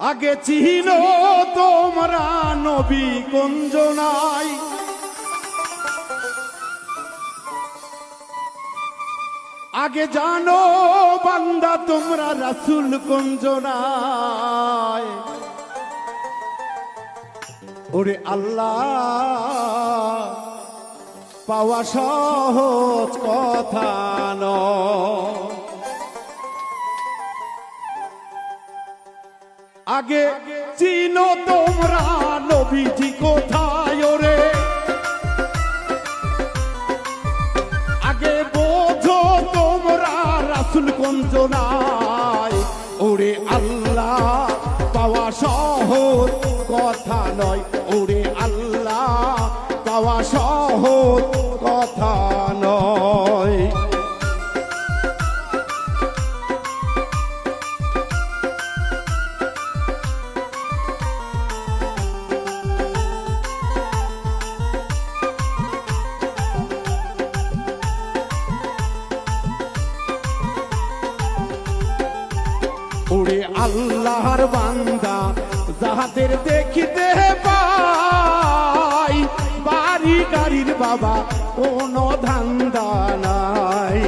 আগে চিনো তোমরা নবী কুঞ্জনাই, আগে জানো বান্দা তোমরা রাসূল কুঞ্জনাই। ওরে আল্লাহ পাওয়া সহজ কথা নয়, আগে চিনো তোমরা নবীজি কোথায়। ওরে আগে বোঝো তোমরা রাসূল কুঞ্জনাই। ওরে আল্লাহ পাওয়া সহজ কথা নয়, ওরে আল্লাহ পাওয়া সহজ কথা নয়। ওরে আল্লাহর বান্দা যাহাদের দেখিতে পাই, বাড়ি গাড়ির বাবা কোনো ধান্দা নাই।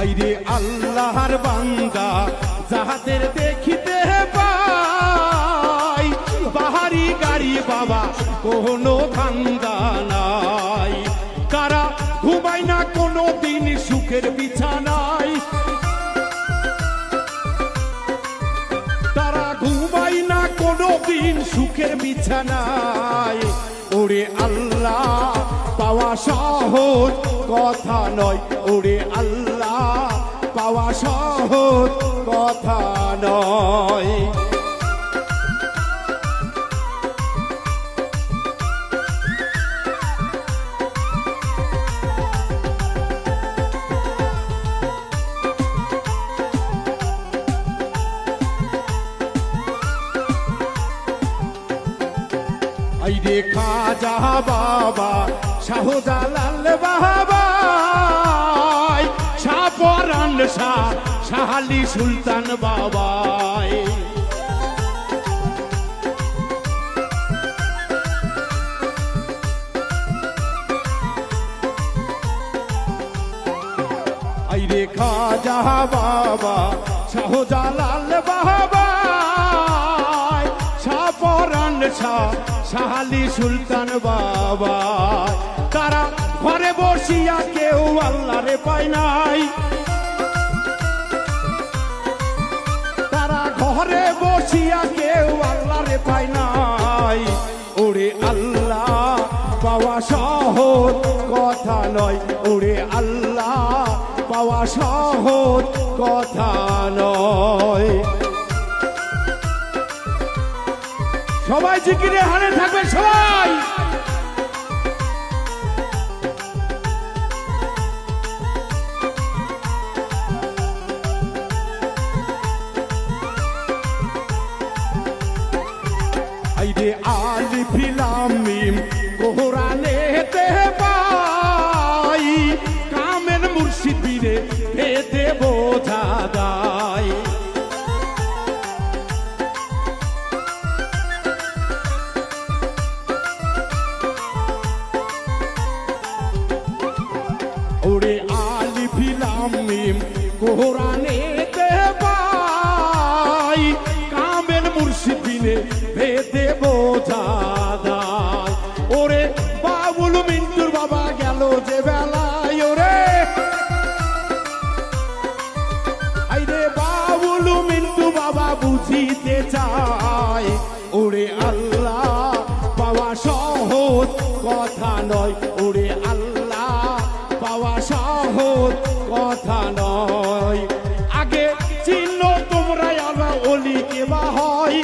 আইরে আল্লাহর বান্দা যাহাদের দেখিতে পাই, বাড়ি গাড়ি বাবা কোনো ধান্দা নাই। তারা ঘুমায় না কোনো দিন সুখের বিছানায়, তারা ঘুমায় না কোনো দিন সুখের বিছানায়। ওরে আল্লাহ পাওয়া সহজ কথা নয়, ওরে আল্লাহ পাওয়া সহজ কথা নয়। আইরে খাজা বাবা শাহজালাল বাবা, শাহপরান শাহ শাহালি সুলতান বাবাই। আইরে খাজা বাবা শাহজালাল বাবা, শাহপরান শাহ শাহালি সুলতান বাবা। তারা ঘরে বসিয়া কেউ আল্লাহরে পায় নাই, তারা ঘরে বসিয়া কেউ আল্লাহরে পায় নাই। ওরে আল্লাহ পাওয়া সহজ কথা নয়, ওরে আল্লাহ পাওয়া সহজ কথা নয়। সবাই জিকিরে হারে থাকবে সবাই। আইরে আলিফ লাম মিম কোরআনেতে পাই, কামেল মুর্শিদ পীরে পেতে বোঝা দায়। ওরে আলিফ লাম মিম কোরআনেতে পাই, কামেল মুর্শিদ পীরে পেতে বোঝা দায়। ওরে বাবুল মিন্টুর বাবা গেল যে বেলায়, ওরে আইরে বাবুল মিন্টু বাবা বুঝিতে চায়। ওরে আল্লাহ পাওয়া সহজ কথা নয়, ওরে আল্লাহ পাওয়া সহজ কথা নয়। আগে চিহ্ন তোমরা আল্লাহ ওলি কেবা হয়,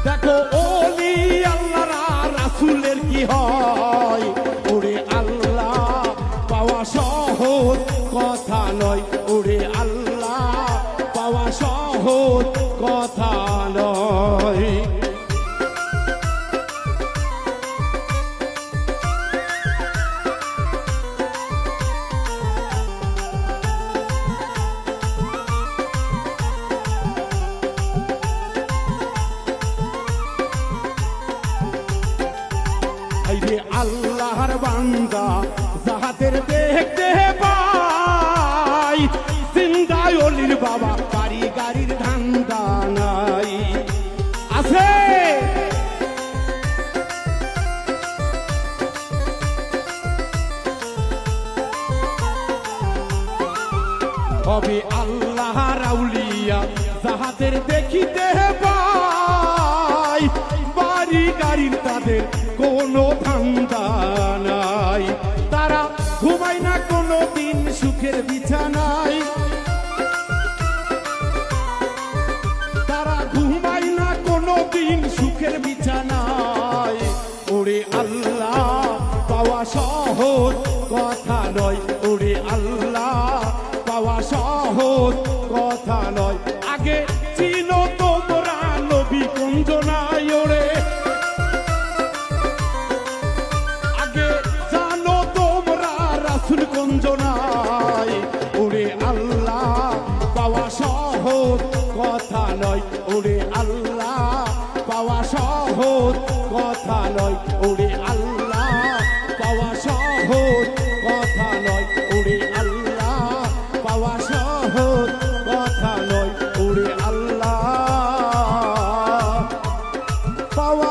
দেখো ওলি আল্লাহরা রাসূলের কি হয়। ওরে আল্লাহ পাওয়া সহজ কথা নয়, ওরে আল্লাহ পাওয়া সহজ কথা নয়। ওইরে আল্লাহর বান্দা যাহাদের দেখতে পাই জিন্দায় অলির বাবা বাড়ি গাড়ির ধান্দা নাই আছে হবে আল্লাহর আউলিয়া যাহাদের দেখিতে পাই বাড়ি গাড়ির তাদের কোনো ধান্দা নাই তারা ঘুমায় না কোনো দিন সুখের বিছানায় তারা ঘুমায় না কোনো দিন সুখের বিছানায় ওরে আল্লাহ পাওয়া সহজ কথা নয় ওরে আল্লাহ পাওয়া সহজ কথা নয় আগে চিনো তোমরা নবী কুঞ্জনায় ওরে আগে জানো তোমরা রাসূল কুঞ্জনায় ওরে আল্লাহ পাওয়া সহজ কথা নয় ওরে আল্লাহ পাওয়া সহজ কথা নয় ওরে আল্লাহ পাওয়া সহজ কথা নয় ওরে আল্লাহ পাওয়া সহজ কথা নয় ওরে আল্লাহ পাওয়া